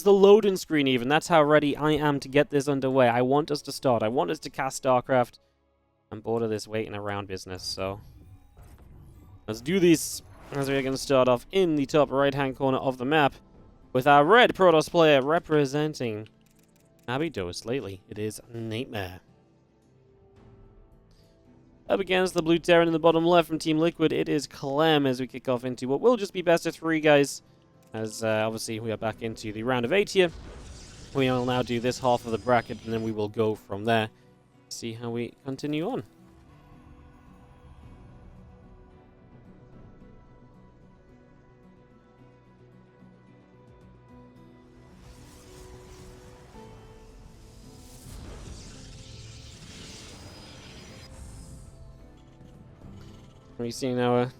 the loading screen even. That's how ready I am to get this underway. I want us to start. I want us to cast StarCraft. I'm bored of this waiting around business, so let's do this. As we're going to start off in the top right-hand corner of the map with our red Protoss player representing Abydos lately. It is NightMare. Up against the blue Terran in the bottom left from Team Liquid, it is Clem as we kick off into what will just be best of 3, guys. As obviously we are back into the round of 8 here. We will now do this half of the bracket and then we will go from there. See how we continue on. We've seen our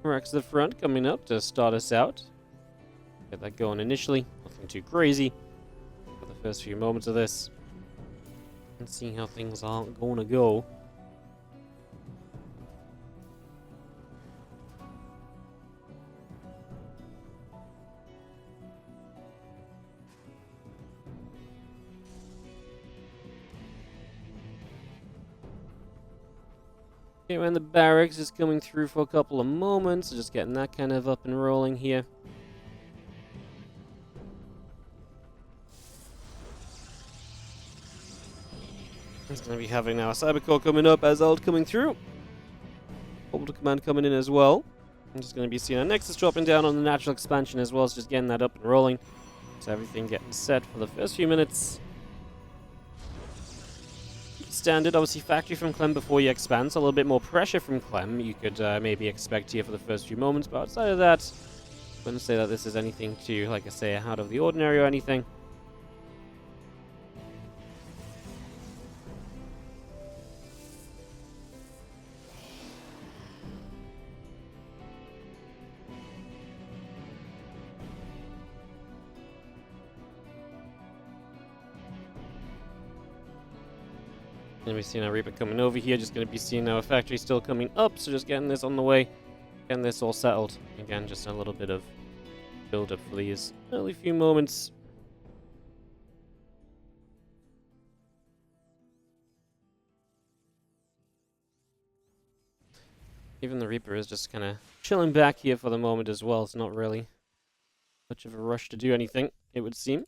Rex at the front coming up to start us out. Get that going initially. Nothing too crazy for the first few moments of this. And see how things are going to go. Okay, when the barracks is coming through for a couple of moments, just getting that kind of up and rolling here. It's going to be having our Cybercore coming up as Ult coming through. Orbital Command coming in as well. I'm just going to be seeing our Nexus dropping down on the natural expansion as well, so just getting that up and rolling. So everything getting set for the first few minutes. Standard, obviously factory from Clem before you expand, so a little bit more pressure from Clem you could maybe expect here for the first few moments, but outside of that, I wouldn't say that this is anything too, like I say, out of the ordinary or anything. Gonna be seeing our Reaper coming over here, just gonna be seeing our factory still coming up, so just getting this on the way, getting this all settled. Again, just a little bit of build up for these early few moments. Even the Reaper is just kind of chilling back here for the moment as well. It's not really much of a rush to do anything, it would seem.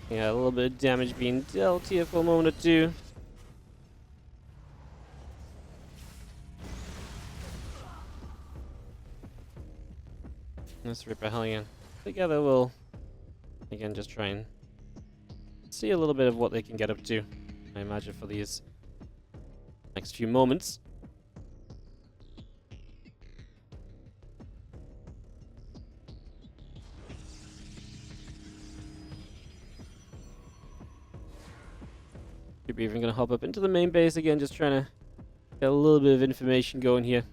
Yeah, a little bit of damage being dealt here for a moment or two. This Reaper Hellion together will, again, just try and see a little bit of what they can get up to, I imagine, for these next few moments. We're even going to hop up into the main base again, just trying to get a little bit of information going here.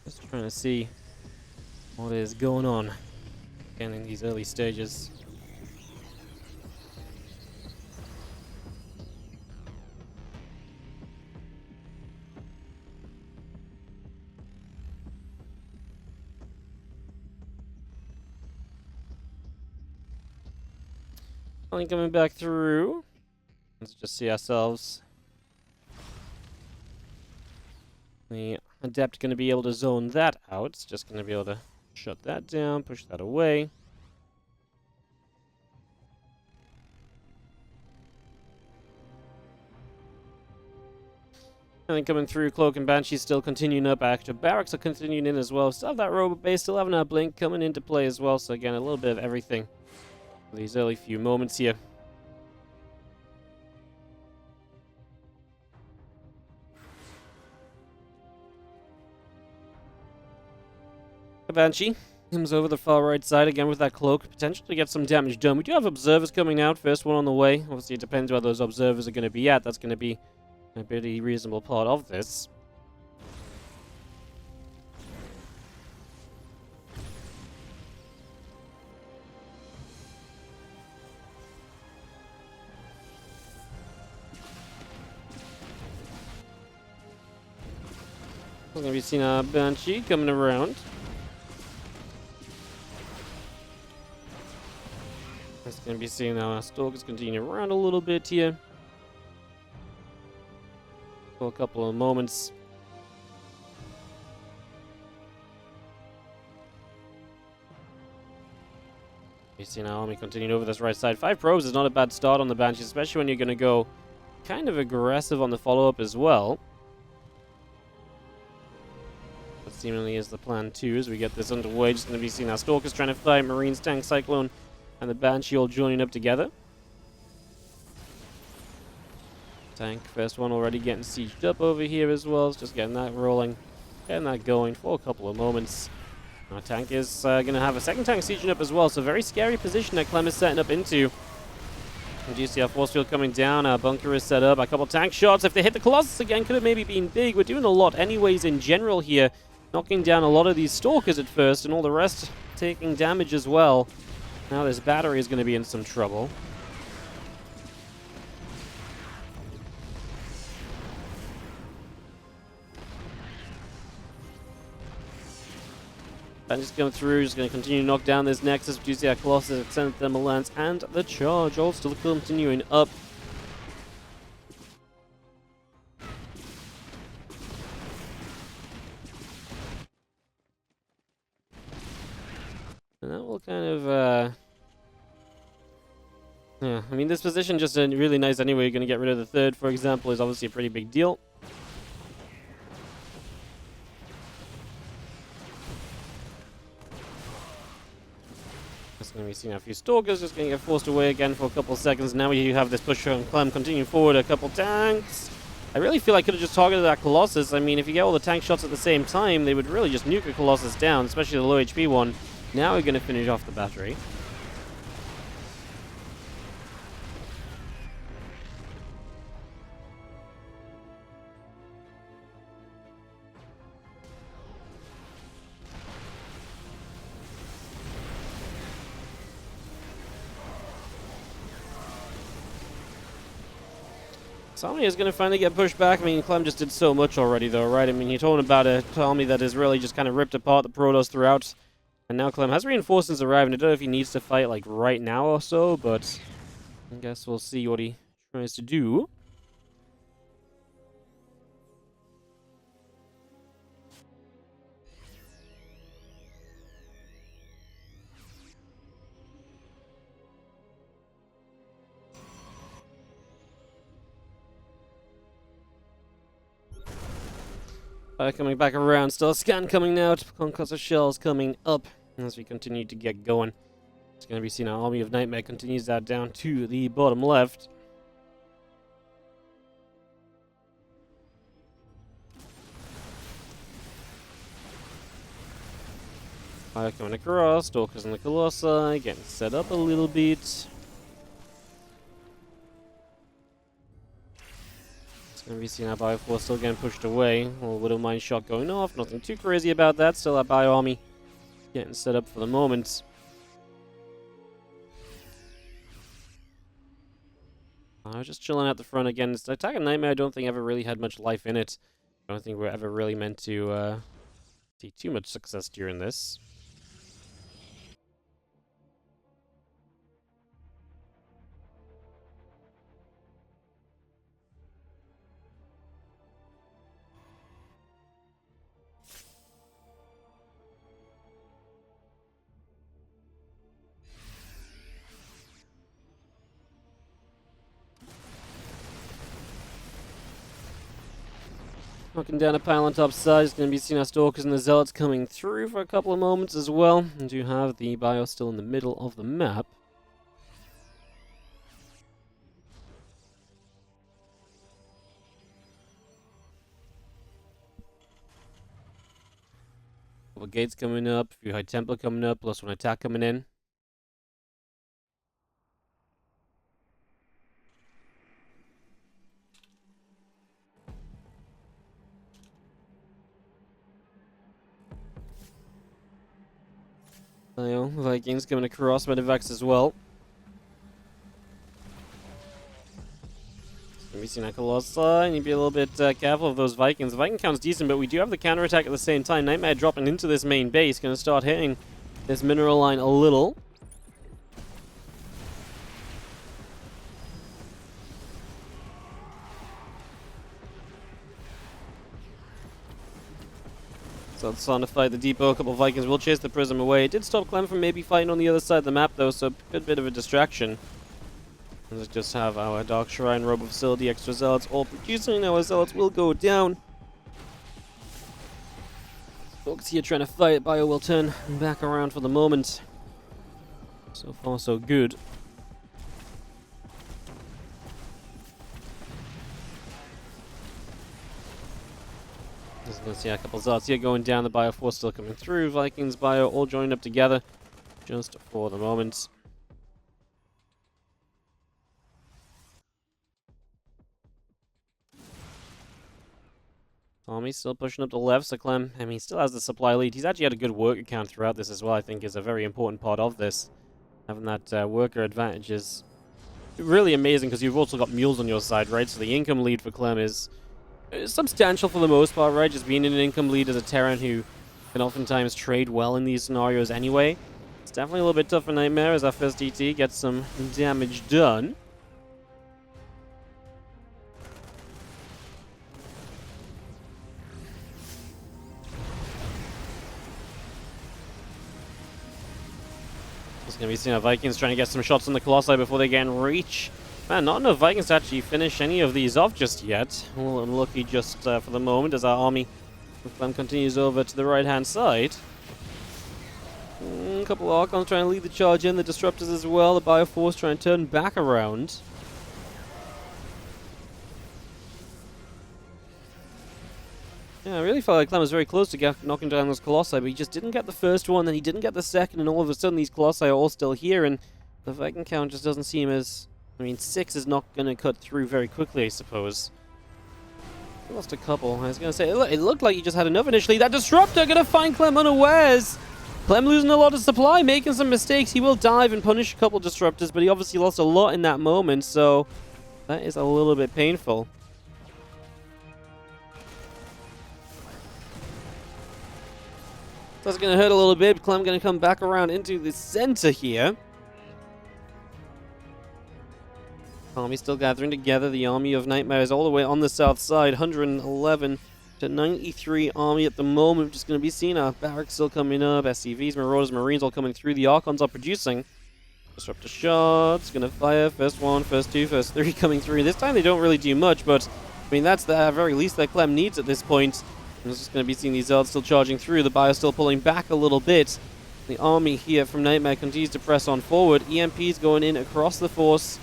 Just trying to see what is going on again in these early stages. Coming back through. Let's just see ourselves. The Adept going to be able to zone that out. It's just going to be able to shut that down, push that away. And then coming through, Cloak and Banshee still continuing up. Active Barracks are continuing in as well. Still have that robot base, still having our Blink coming into play as well. So again, a little bit of everything for these early few moments here. Banshee comes over the far right side again with that cloak, potentially get some damage done. We do have observers coming out, first one on the way. Obviously, it depends where those observers are going to be at. That's going to be a pretty reasonable part of this. We're going to be seeing a Banshee coming around. It's going to be seeing our Stalkers continue around a little bit here. For a couple of moments. You see our army continuing over this right side. 5 probes is not a bad start on the Banshees, especially when you're going to go kind of aggressive on the follow-up as well. That seemingly is the plan too, as we get this underway. Just going to be seeing our Stalkers trying to fight, Marines, Tank, Cyclone, and the Banshee all joining up together. Tank, first one already getting sieged up over here as well. It's just getting that rolling, getting that going for a couple of moments. Our tank is going to have a second tank sieging up as well, so very scary position that Clem is setting up into. And you see our force field coming down, our bunker is set up, a couple tank shots. If they hit the Colossus again, could have maybe been big. We're doing a lot anyways in general here, knocking down a lot of these Stalkers at first, and all the rest taking damage as well. Now this battery is going to be in some trouble. And just going through, just going to continue to knock down this Nexus, produce the Colossus, Extended Thermal Lance, and the charge all still continuing up. And that will kind of, yeah, I mean, this position just really nice anyway. You're going to get rid of the third, for example, is obviously a pretty big deal. Going to be seeing a few Stalkers just going to get forced away again for a couple of seconds. Now we have this push on Clem continuing forward, a couple tanks. I really feel I could have just targeted that Colossus. I mean, if you get all the tank shots at the same time, they would really just nuke a Colossus down, especially the low HP one. Now we're going to finish off the battery. Army is going to finally get pushed back. I mean, Clem just did so much already, though, right? I mean, he told him about a army that has really just kind of ripped apart the Protoss throughout. And now Clem has reinforcements arriving. I don't know if he needs to fight, like, right now or so, but I guess we'll see what he tries to do. Coming back around, still a scan coming out, concussor shells coming up as we continue to get going. It's going to be seen our army of NightMare continues that down to the bottom left. Fire coming across, Stalkers and the Colossi getting set up a little bit. Going to be seeing our Bio Force still getting pushed away. A little Widow Mine shot going off. Nothing too crazy about that. Still our Bio Army getting set up for the moment. Just chilling at the front again. The attack of NightMare I don't think ever really had much life in it. I don't think we're ever really meant to see too much success during this. Knocking down a pile on top side. It's going to be seeing our Stalkers and the Zealots coming through for a couple of moments as well. And do have the Bio still in the middle of the map. Couple gates coming up, a few High Templar coming up, plus one attack coming in. Vikings coming across, Medivacs as well. We see Colossi, and you be a little bit careful of those Vikings. The Viking count's decent, but we do have the counterattack at the same time. NightMare dropping into this main base, going to start hitting this mineral line a little. So it's on to fight the depot. A couple of Vikings will chase the Prism away. It did stop Clem from maybe fighting on the other side of the map, though, so a good bit of a distraction. Let's just have our Dark Shrine, Robo Facility, extra Zealots all producing. Our Zealots will go down. Folks here trying to fight. Bio will turn back around for the moment. So far, so good. Just gonna see a couple Zealots here going down. The Bio Force still coming through. Vikings, Bio all joined up together just for the moment. Tommy's still pushing up the left, so Clem, I mean, he still has the supply lead. He's actually had a good worker count throughout this as well, I think is a very important part of this. Having that worker advantage is really amazing because you've also got mules on your side, right? So the income lead for Clem is substantial for the most part, right? Just being in an income lead as a Terran who can oftentimes trade well in these scenarios anyway. It's definitely a little bit tough for NightMare as our first DT gets some damage done. Going to be seeing our Vikings trying to get some shots on the Colossi before they get in reach. Man, not enough Vikings to actually finish any of these off just yet. A little unlucky just for the moment as our army continues over to the right-hand side. A couple of Archons trying to lead the charge in, the Disruptors as well. The Bioforce trying to turn back around. Yeah, I really felt like Clem was very close to knocking down those Colossi, but he just didn't get the first one, then he didn't get the second, and all of a sudden these Colossi are all still here, and the Viking count just doesn't seem as... I mean, 6 is not going to cut through very quickly, I suppose. He lost a couple. I was going to say, it looked like he just had enough initially. That Disruptor going to find Clem unawares! Clem losing a lot of supply, making some mistakes. He will dive and punish a couple Disruptors, but he obviously lost a lot in that moment, so that is a little bit painful. That's going to hurt a little bit. Clem going to come back around into the center here. Army still gathering together. The army of NightMare is all the way on the south side. 111 to 93 army at the moment. Just going to be seeing our barracks still coming up. SCVs, Marauders, Marines all coming through. The Archons are producing. Disruptor shots. Going to fire. First one, first two, first three coming through. This time they don't really do much, but I mean, that's the very least that Clem needs at this point. I'm just going to be seeing these Zealots still charging through. The Bio still pulling back a little bit. The army here from NightMare continues to press on forward. EMP's going in across the force.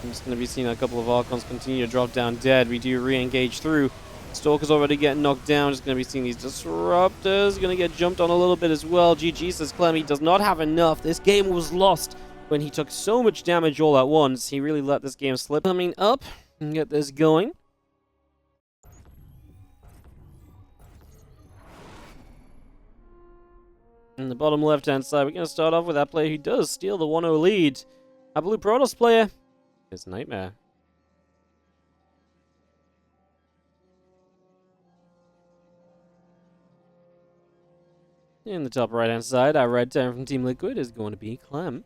I'm just going to be seeing a couple of Archons continue to drop down dead. We do re-engage through. Stalker's already getting knocked down. Just going to be seeing these Disruptors. Going to get jumped on a little bit as well. GG, says Clem. He does not have enough. This game was lost when he took so much damage all at once. He really let this game slip. Coming up and get this going. In the bottom left-hand side, we're going to start off with that player who does steal the 1-0 lead. Our blue Protoss player is NightMare. In the top right-hand side, our red Terran from Team Liquid is going to be Clem.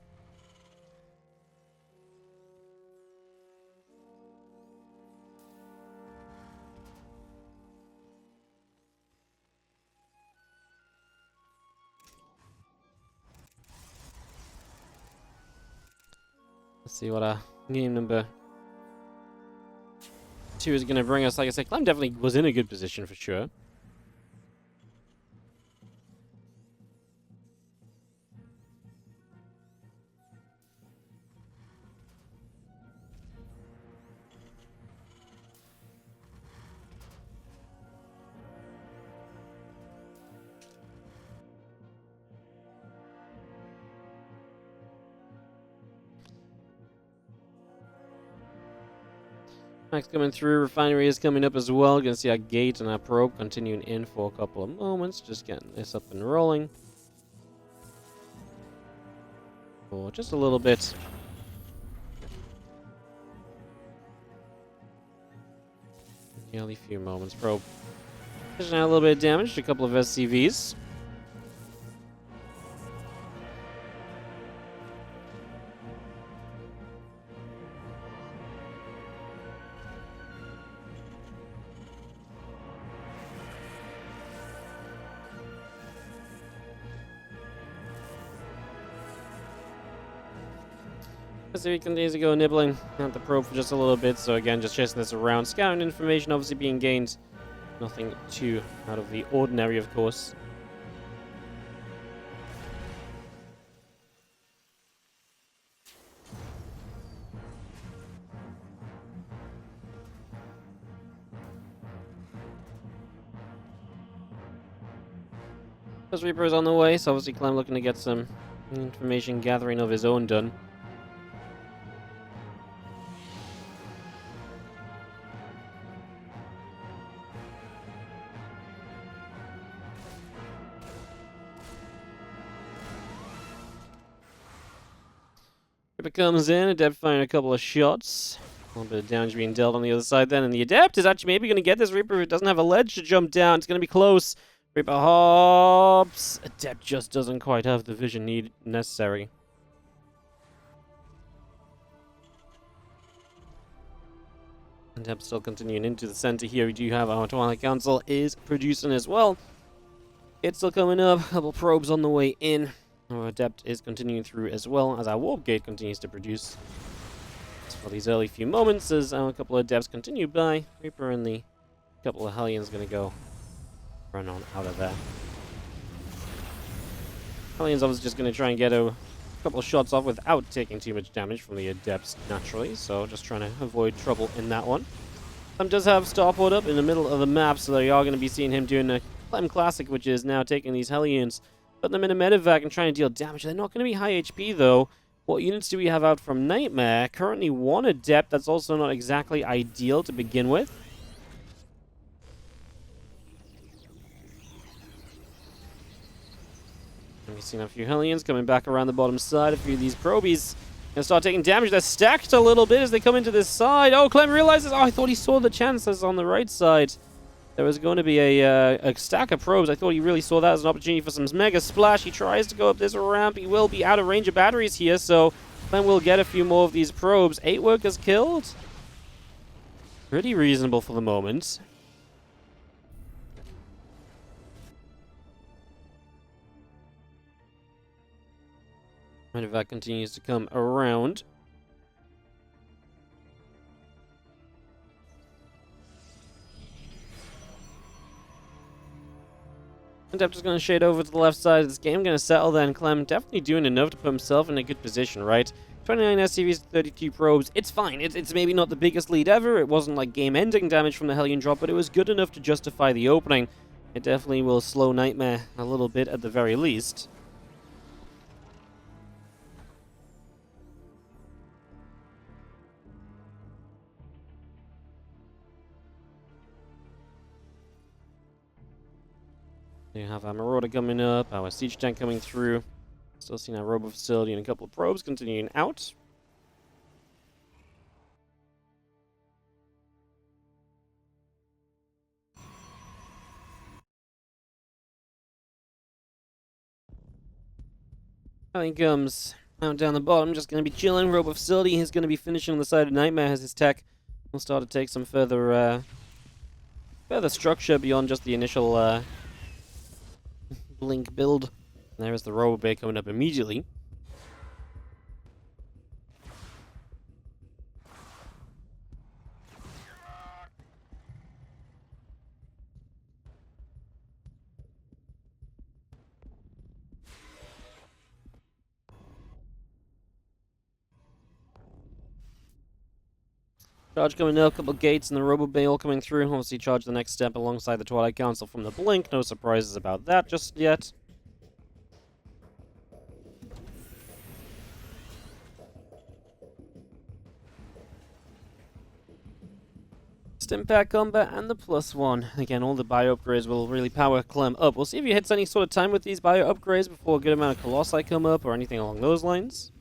Let's see what our game number 2 is going to bring us. Like I said, Clem definitely was in a good position for sure. Max coming through, refinery is coming up as well. Gonna see our gate and our probe continuing in for a couple of moments. Just getting this up and rolling. for just a little bit. Only a few moments. Probe. Just now a little bit of damage, a couple of SCVs. So he continues to go nibbling at the probe for just a little bit. So again, just chasing this around, scouting information obviously being gained. Nothing too out of the ordinary, of course. First Reaper is on the way, so obviously Clem looking to get some information gathering of his own done. Reaper comes in, Adept firing a couple of shots. A little bit of damage being dealt on the other side then, and the Adept is actually maybe going to get this Reaper if it doesn't have a ledge to jump down. It's going to be close. Reaper hops. Adept just doesn't quite have the vision necessary. Adept still continuing into the center here. We do have our Twilight Council is producing as well. It's still coming up. A couple probes on the way in. Our Adept is continuing through as well as our Warp Gate continues to produce. For these early few moments, as our couple of Adepts continue by, Reaper and the couple of Hellions going to go run on out of there. Hellions obviously just going to try and get a couple of shots off without taking too much damage from the Adepts naturally, so just trying to avoid trouble in that one. Clem does have Starport up in the middle of the map, so they are going to be seeing him doing a Clem Classic, which is now taking these Hellions, putting them in a medevac and trying to deal damage. They're not going to be high HP though. What units do we have out from NightMare? Currently one Adept, that's also not exactly ideal to begin with. We've seen a few Hellions coming back around the bottom side. A few of these probies gonna start taking damage. They're stacked a little bit as they come into this side. Oh, Clem realizes, oh, I thought he saw the chances on the right side. There was going to be a stack of probes. I thought he really saw that as an opportunity for some mega splash. He tries to go up this ramp. He will be out of range of batteries here, so Clem will get a few more of these probes. 8 workers killed. Pretty reasonable for the moment. Medevac continues to come around. Adept is going to shade over to the left side of this game. Going to settle then. Clem definitely doing enough to put himself in a good position, right? 29 SCVs, 32 probes. It's fine. It's maybe not the biggest lead ever. It wasn't like game-ending damage from the Hellion drop, but it was good enough to justify the opening. It definitely will slow NightMare a little bit at the very least. We have our Marauder coming up, our Siege Tank coming through. Still seeing our Robo Facility and a couple of probes continuing out. Now he comes out down the bottom, just going to be chilling. Robo Facility is going to be finishing on the side of NightMare as his tech will start to take some further structure beyond just the initial Blink build. There is the Robo Bay coming up immediately. Charge coming up, a couple gates and the Robo Bay all coming through. Obviously charge the next step alongside the Twilight Council from the Blink. No surprises about that just yet. Stimpack combat and the +1. Again, all the bio upgrades will really power Clem up. We'll see if he hits any sort of time with these bio upgrades before a good amount of Colossi come up or anything along those lines.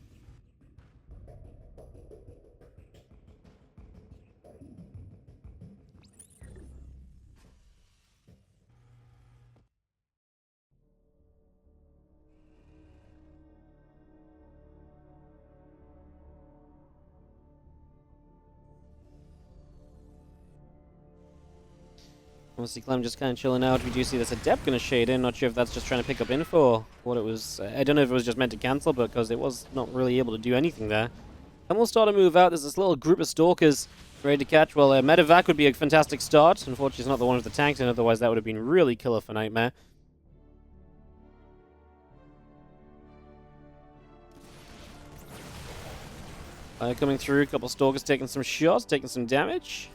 Obviously, Clem just kind of chilling out. We do see this Adept going to shade in. Not sure if that's just trying to pick up info. What it was. I don't know if it was just meant to cancel, but because it was not really able to do anything there. And we'll start to move out. There's this little group of Stalkers ready to catch. Well, Medevac would be a fantastic start. Unfortunately, it's not the one with the tanks, and otherwise that would have been really killer for NightMare. Coming through, a couple Stalkers taking some shots, taking some damage.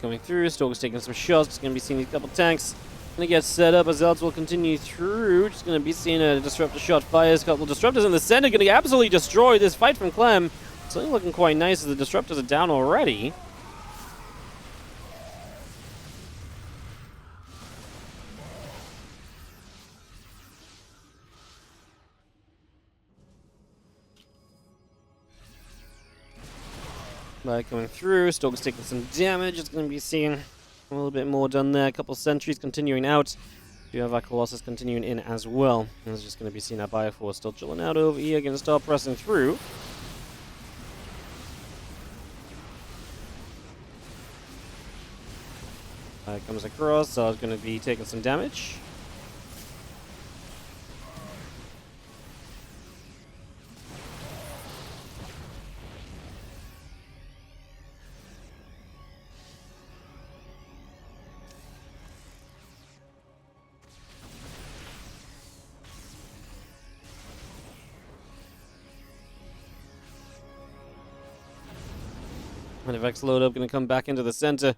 Coming through, Stalkers taking some shots. Just going to be seeing a couple tanks. Going to get set up as Zealots will continue through. Just going to be seeing a Disruptor shot fires. A couple Disruptors in the center. Going to absolutely destroy this fight from Clem. It's looking quite nice as the Disruptors are down already. Coming through, Stalker's taking some damage. It's going to be seeing a little bit more done there. A couple sentries continuing out. We have our Colossus continuing in as well. And it's just going to be seeing our Bioforce still chilling out over here. Going to start pressing through. Comes across, so it's going to be taking some damage. Medivac's load up, going to come back into the center.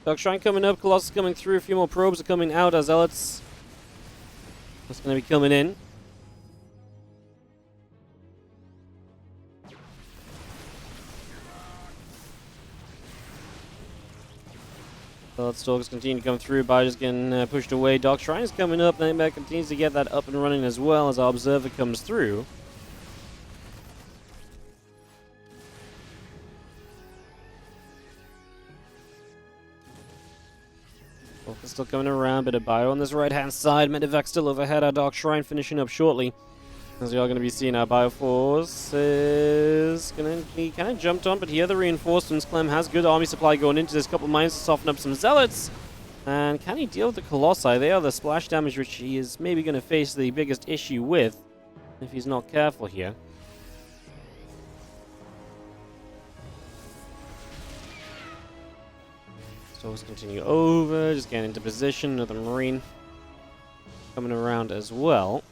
Dark Shrine coming up, Colossus coming through, a few more probes are coming out as Zealots. That's going to be coming in. Zealot Stalkers continue to come through, Bio just getting pushed away. Dark Shrine is coming up, NightMare continues to get that up and running as well as our Observer comes through. Still coming around, bit of Bio on this right-hand side. Medevac still overhead. Our Dark Shrine finishing up shortly. As we are going to be seeing our Bioforce is going to be kind of jumped on, but here the reinforcements. Clem has good army supply going into this. Couple mines to soften up some Zealots. And can he deal with the Colossi? They are the splash damage which he is maybe going to face the biggest issue with if he's not careful here. So let's continue over, just getting into position. Another Marine coming around as well.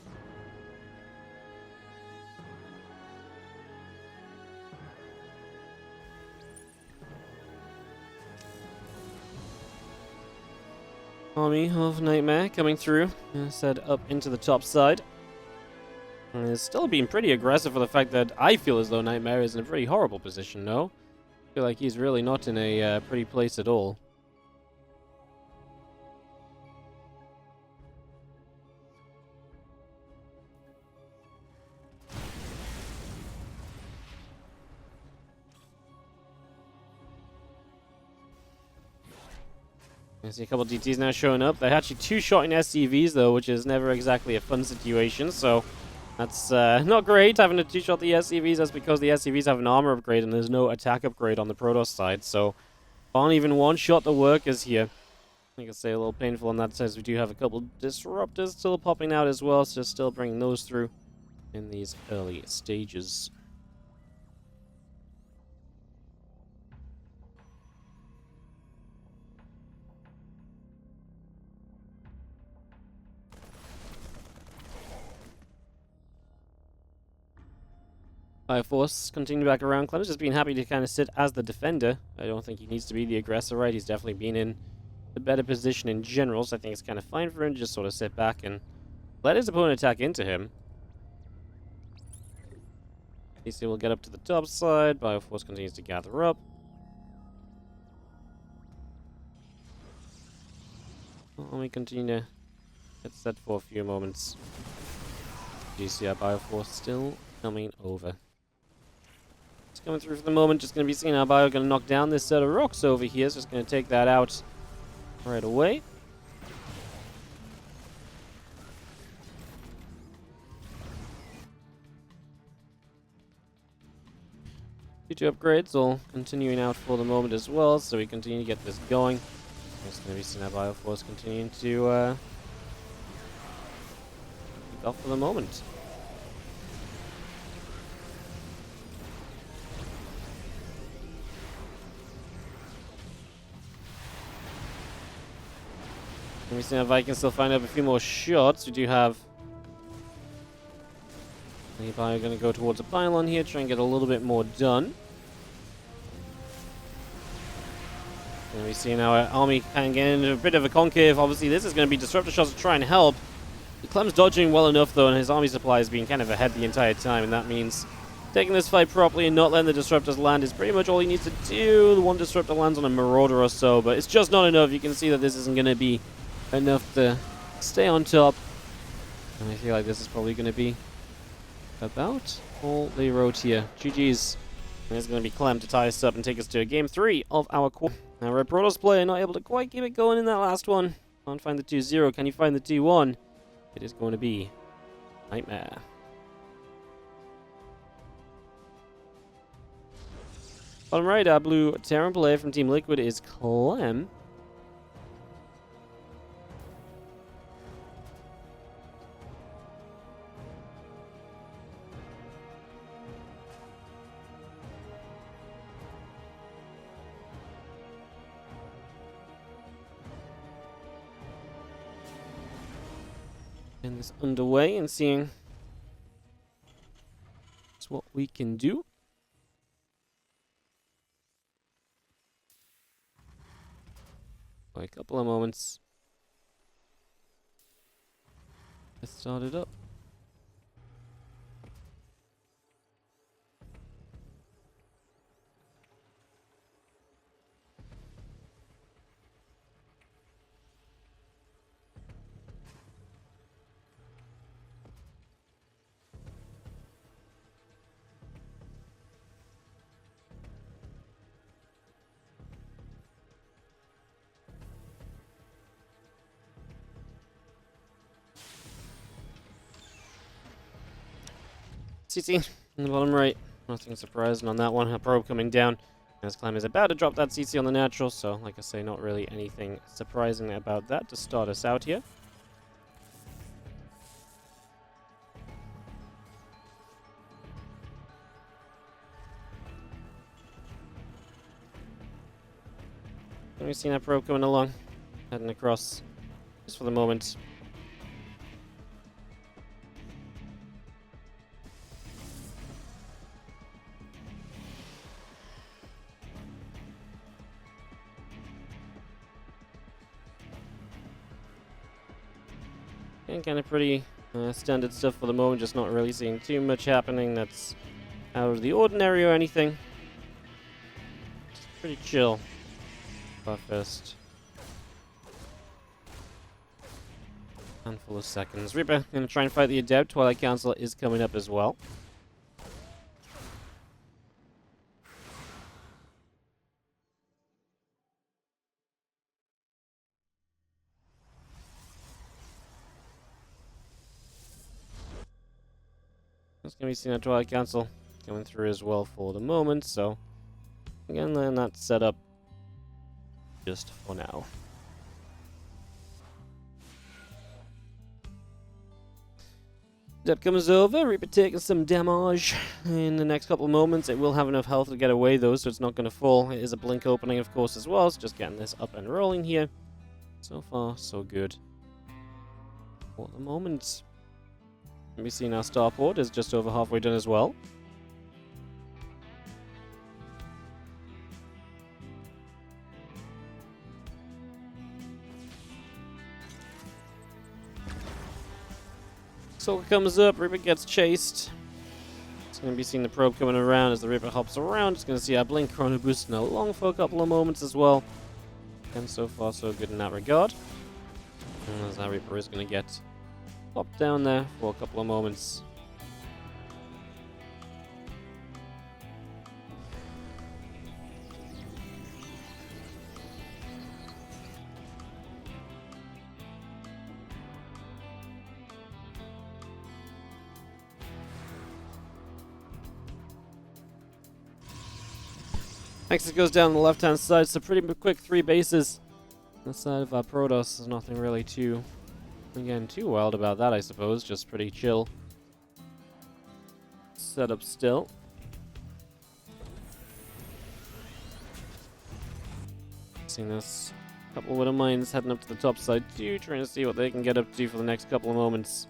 Army of NightMare coming through, set up into the top side. And it's still being pretty aggressive for the fact that I feel as though NightMare is in a pretty horrible position, no? I feel like he's really not in a pretty place at all. I see a couple DTs now showing up. They're actually two-shotting SCVs, though, which is never exactly a fun situation, so that's not great, having to two-shot the SCVs. That's because the SCVs have an armor upgrade and there's no attack upgrade on the Protoss side, so can't even one-shot the workers here. I can say a little painful in that sense. We do have a couple Disruptors still popping out as well, so still bringing those through in these early stages. Force continue back around. Clem's just been happy to kind of sit as the defender. I don't think he needs to be the aggressor, right? He's definitely been in a better position in general, so I think it's kind of fine for him to just sort of sit back and let his opponent attack into him. DC will get up to the top side. Bioforce continues to gather up. Let me continue to get set for a few moments. DC, our Bioforce still coming over. Coming through for the moment, just going to be seeing our Bio going to knock down this set of rocks over here. So just going to take that out right away. Two upgrades all continuing out for the moment as well, so we continue to get this going. It's going to be seeing our Bioforce continuing to kick off for the moment. Let me see if I can still find out a few more shots. We do have Levi going to go towards a pylon here, try and get a little bit more done. And we see now our army can get into a bit of a concave. Obviously, this is going to be disruptor shots to try and help. Clem's dodging well enough, though, and his army supply has been kind of ahead the entire time, and that means taking this fight properly and not letting the disruptors land is pretty much all he needs to do. The one disruptor lands on a marauder or so, but it's just not enough. You can see that this isn't going to be enough to stay on top. And I feel like this is probably going to be about all they wrote here. GG's. And it's going to be Clem to tie us up and take us to Game 3 of our quarter. Now, Red Protoss player not able to quite keep it going in that last one. Can't find the 2-0. Can you find the 2-1? It is going to be NightMare. Bottom right, our blue Terran player from Team Liquid is Clem. And this underway and seeing what we can do. For a couple of moments. Let's start it up. CC in the bottom right. Nothing surprising on that one. A probe coming down. As Clem is about to drop that CC on the natural, so like I say, not really anything surprising about that to start us out here. And we've seen that probe coming along, heading across just for the moment. And kind of pretty standard stuff for the moment, just not really seeing too much happening that's out of the ordinary or anything. Just pretty chill. First handful of seconds. Reaper gonna try and fight the Adept. Twilight Council is coming up as well. It's gonna be seen at Twilight Council going through as well for the moment. So again, then that's set up just for now. Step comes over, Reaper taking some damage in the next couple of moments. It will have enough health to get away though, so it's not going to fall. It is a blink opening, of course, as well, so just getting this up and rolling here. So far, so good. For the moment. We see our starport is just over halfway done as well. So it comes up, Reaper gets chased. It's going to be seeing the probe coming around as the Reaper hops around. It's going to see our blink chrono boosting along for a couple of moments as well. And so far so good in that regard. And as our Reaper is going to get popped down there for a couple of moments. Nexus goes down the left-hand side, so pretty quick 3 bases. On the side of Protoss, there's nothing really too wild about that, I suppose. Just pretty chill. Set up still. Seeing this. Couple of Widow Mines heading up to the top side too, trying to see what they can get up to for the next couple of moments.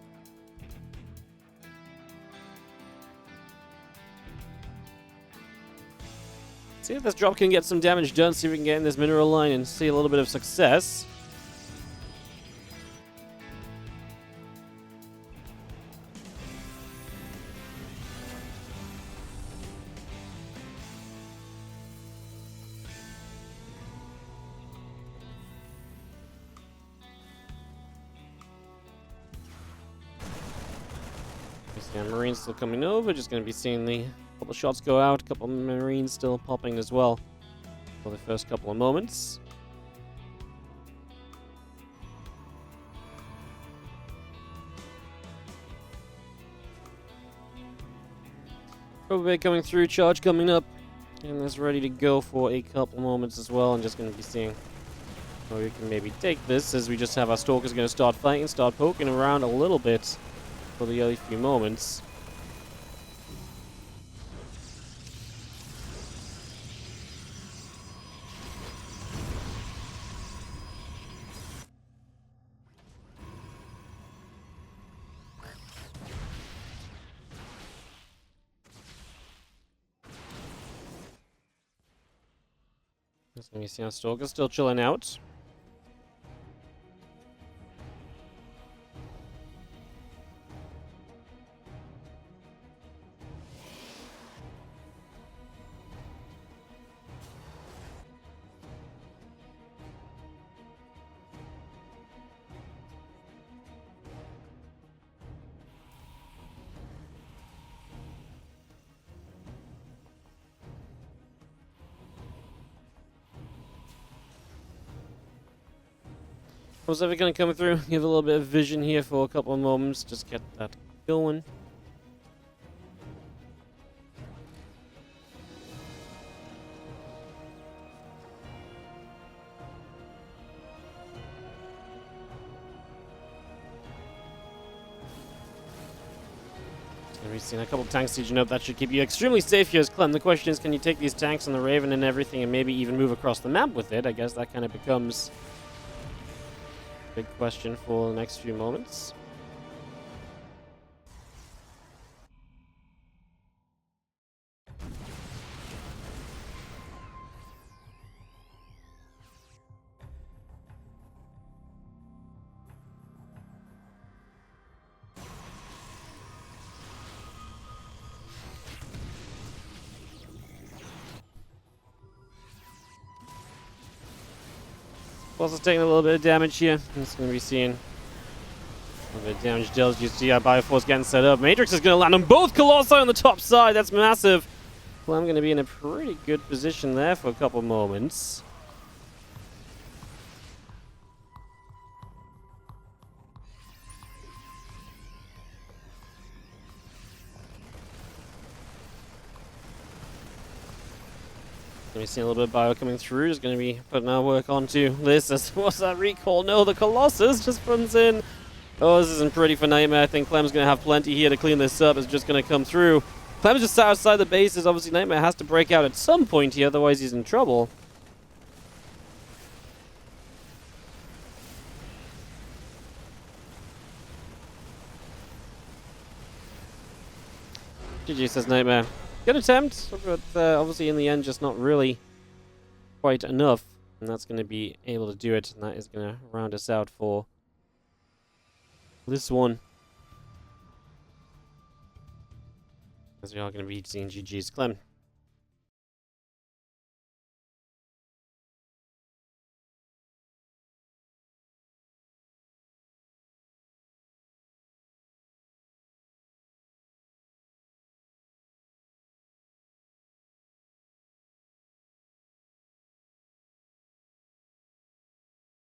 See if this drop can get some damage done, see if we can get in this mineral line and see a little bit of success. Marines still coming over, just going to be seeing the couple of shots go out, a couple of Marines still popping as well for the first couple of moments. Probably coming through, charge coming up, and that's ready to go for a couple moments as well. I'm just going to be seeing how we can maybe take this as we just have our Stalkers going to start fighting, start poking around a little bit for the early few moments. Just let me see our Stalker's still chilling out. Was ever going to come through, give a little bit of vision here for a couple of moments, just get that going. We've seen a couple of tanks sieging up. That should keep you extremely safe here as Clem. The question is, can you take these tanks and the Raven and everything and maybe even move across the map with it? I guess that kind of becomes a big question for the next few moments. Also taking a little bit of damage here. It's going to be seeing a little bit of damage dealt. You see our Bioforce getting set up. Matrix is going to land on both Colossi on the top side. That's massive. Well, I'm going to be in a pretty good position there for a couple moments. Going to be seeing a little bit of bio coming through. Is going to be putting our work onto this. What's that recall? No, the Colossus just runs in. Oh, this isn't pretty for NightMare. I think Clem's going to have plenty here to clean this up. It's just going to come through. Clem's just outside the bases. Obviously, NightMare has to break out at some point here, otherwise he's in trouble. GG, says NightMare. Good attempt, but obviously in the end just not really quite enough. And that's going to be able to do it, and that is going to round us out for this one. As we are going to be seeing GG's. Clem,